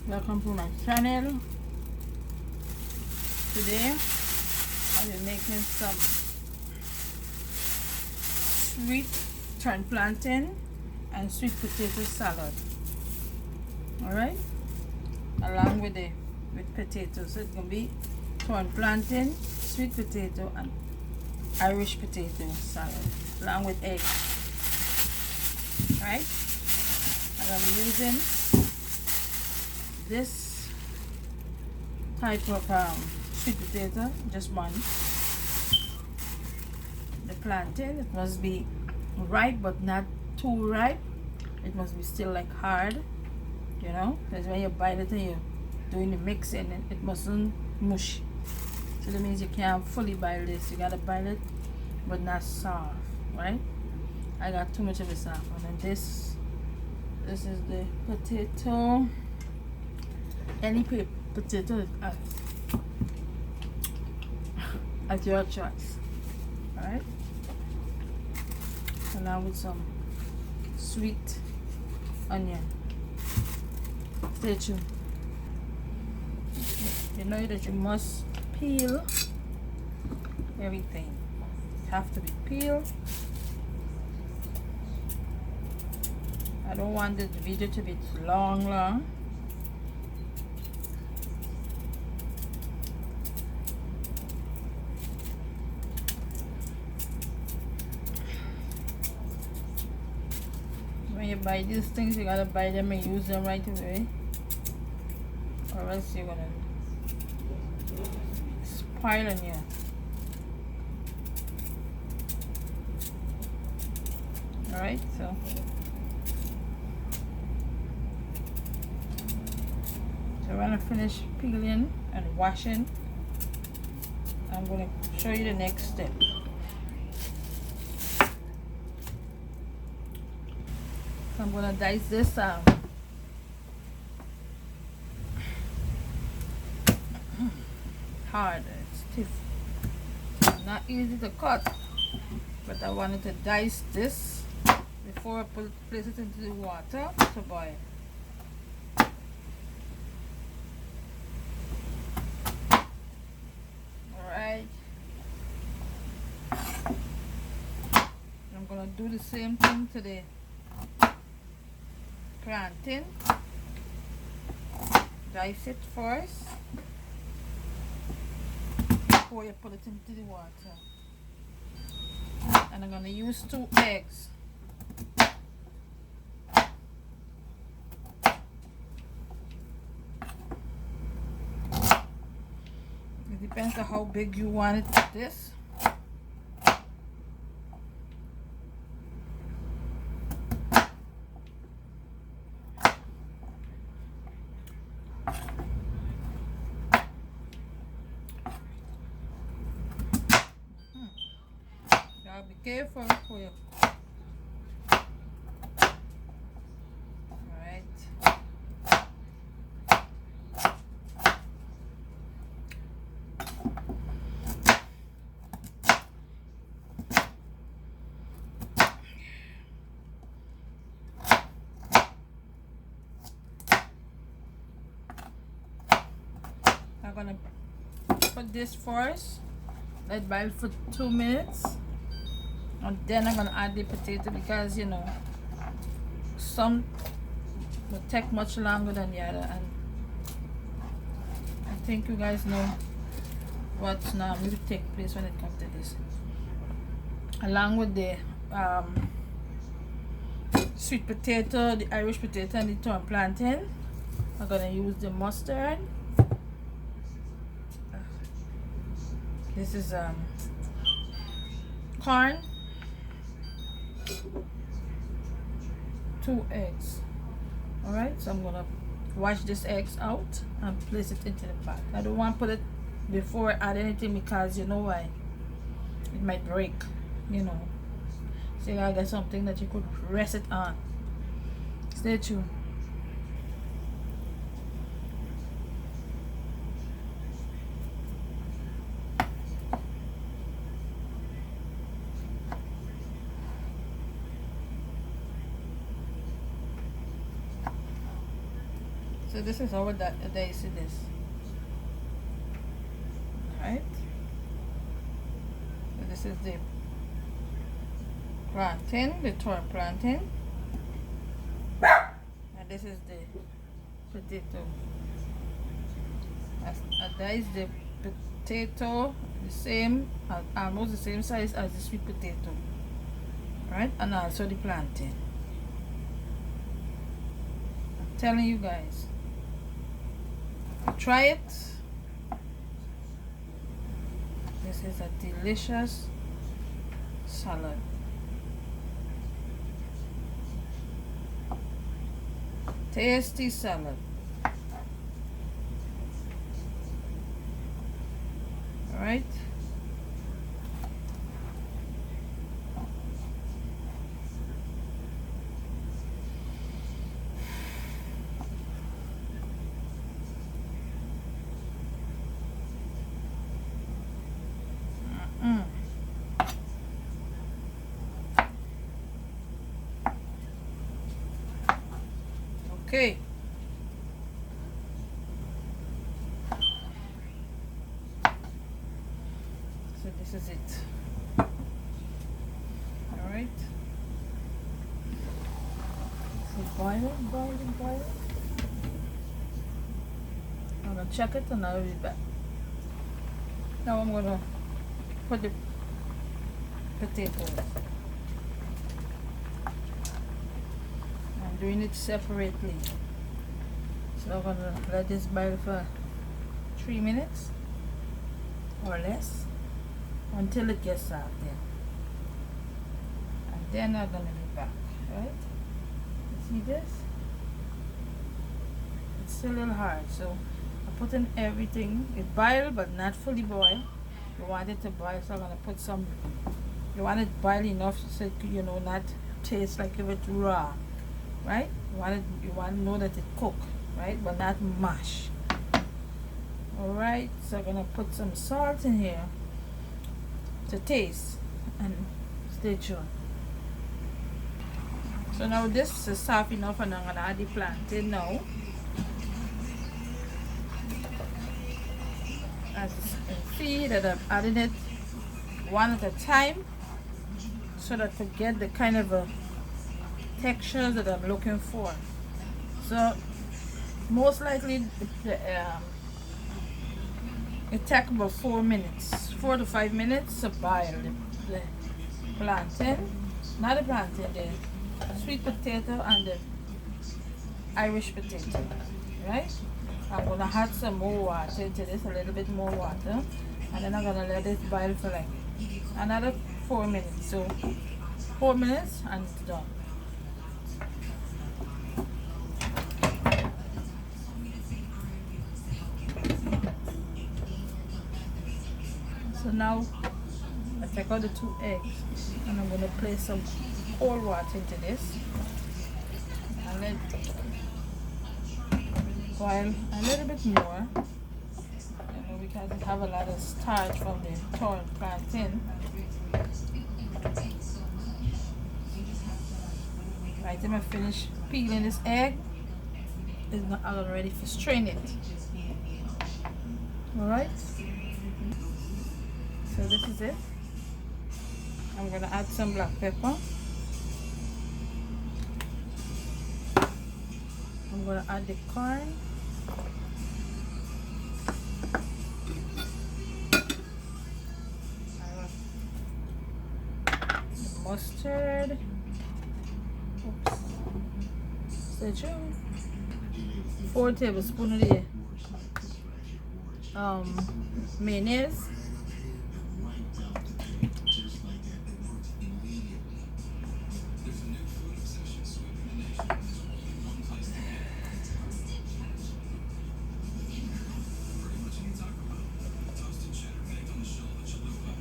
Welcome to my channel. Today I'll be making some sweet turned plantain and sweet potato salad. Alright, along with potatoes. So it's gonna be turned plantain, sweet potato, and Irish potato salad, along with eggs. Right? And I'm using this type of sweet potato, just one. The plantain, it must be ripe but not too ripe. It must be still like hard, you know, because when you bite it and you're doing the mixing, it mustn't mush. So that means you can't fully boil this. You gotta boil it but not soft, right? I got too much of a soft one. And this is the potato. Any potato at your choice. Alright? So now with some sweet onion. Stay tuned. You know that you must peel everything. It have to be peeled. I don't want this video to be long. When you buy these things, you gotta buy them and use them right away, or else you're gonna spoil on you. Alright, so when I finish peeling and washing, I'm gonna show you the next step. I'm gonna dice this hard, it's stiff, not easy to cut, but I wanted to dice this before I place it into the water to boil. Alright, I'm gonna do the same thing to the plantain. Dice it first before you put it into the water. And I'm going to use 2 eggs. It depends on how big you want it. This. Be careful for you. Alright. I'm gonna put this first. Let it boil for 2 minutes. And then I'm gonna add the potato, because you know some will take much longer than the other, and I think you guys know what's normally to take place when it comes to this. Along with the sweet potato, the Irish potato, and the turned plantain, I'm gonna use the mustard. This is corn. 2 eggs. Alright, so I'm gonna wash these eggs out and place it into the pot. I don't want to put it before I add anything, because you know why? It might break, you know. So you gotta get something that you could rest it on. Stay tuned. So this is how that dice it is. Right? So this is the plantain, the torn plantain. And this is the potato. That is the potato, the same, almost the same size as the sweet potato. Right? And also the plantain. I'm telling you guys. Try it. This is a delicious salad. Tasty salad. All right. Okay. So this is it. All right. So boil it, boil it, boil it. I'm gonna check it and I'll be back. Now I'm gonna put the potatoes. I'm doing it separately. So I'm gonna let this boil for 3 minutes or less until it gets soft then. And then I'm gonna be back, right? You see this? It's still a little hard, so I'm putting everything. It boiled but not fully boiled. You want it to boil, so I'm gonna put some. You want it boiled enough so it, you know, not taste like if it's raw, right? You want to know that it cooked, right, but not mash. All right, so I'm gonna put some salt in here to taste, and stay tuned. So now this is soft enough, and I'm gonna add the plantain now. As you can see that I'm adding it one at a time, so that I get the kind of a texture that I'm looking for. So most likely it takes about 4 minutes, 4 to 5 minutes to boil the plantain, not the plantain, the sweet potato and the Irish potato, right? I'm gonna add some more water into this, a little bit more water, and then I'm gonna let it boil for like another 4 minutes. So 4 minutes and it's done. So now I take out the 2 eggs and I'm gonna place some cold water into this and let boil a little bit more, you know, because it have a lot of starch from the torn plantain. Right, when I finish peeling this egg, it's not all ready for strain it. Alright, so this is it. I'm gonna add some black pepper. I'm gonna add the corn. The mustard. Oops. Stay tuned. 4 tablespoons of the mayonnaise.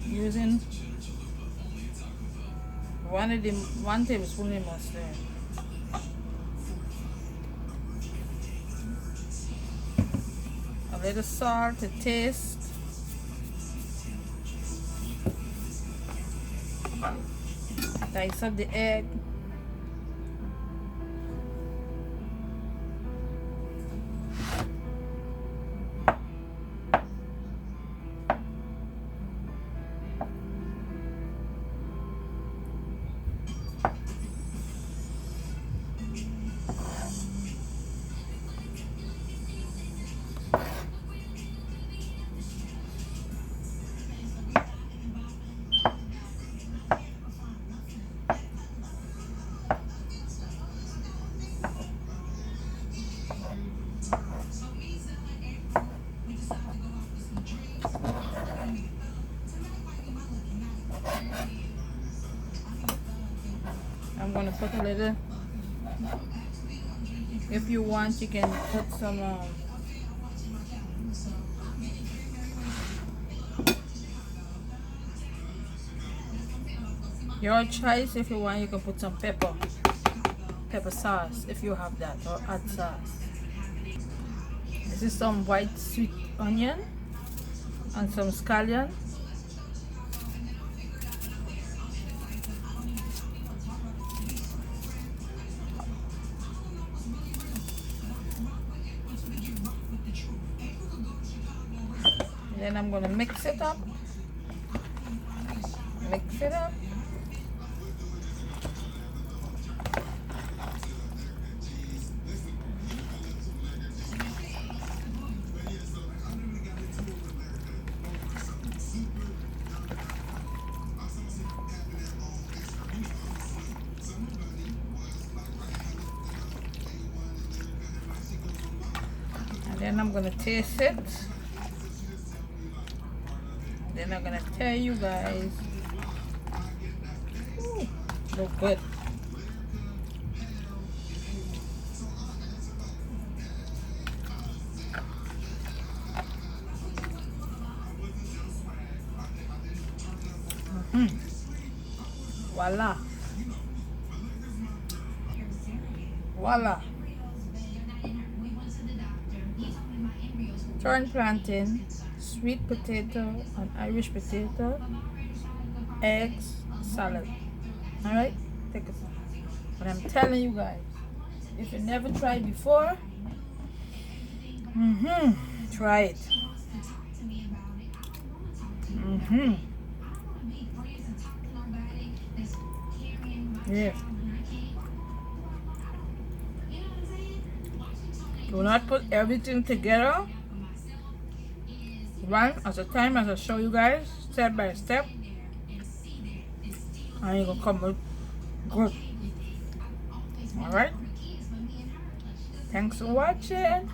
Using 1 tablespoon of mustard. A little salt to taste. Dice up the egg. want to put a little. If you want, you can put some your choice. If you want, you can put some pepper sauce if you have that, or hot sauce. This is some white sweet onion and some scallion. Then I'm gonna mix it up. Mix it up. And then I'm gonna taste it. Then I'm gonna tell you guys. Ooh, look good. Voila. Voila. Turned plantain, sweet potato, and Irish potato, eggs, salad. Alright? Take it. But I'm telling you guys, if you never tried before, try it. Yeah. Do not put everything together one at a time, as I show you guys step by step, and you're gonna come out good. Alright, thanks for watching.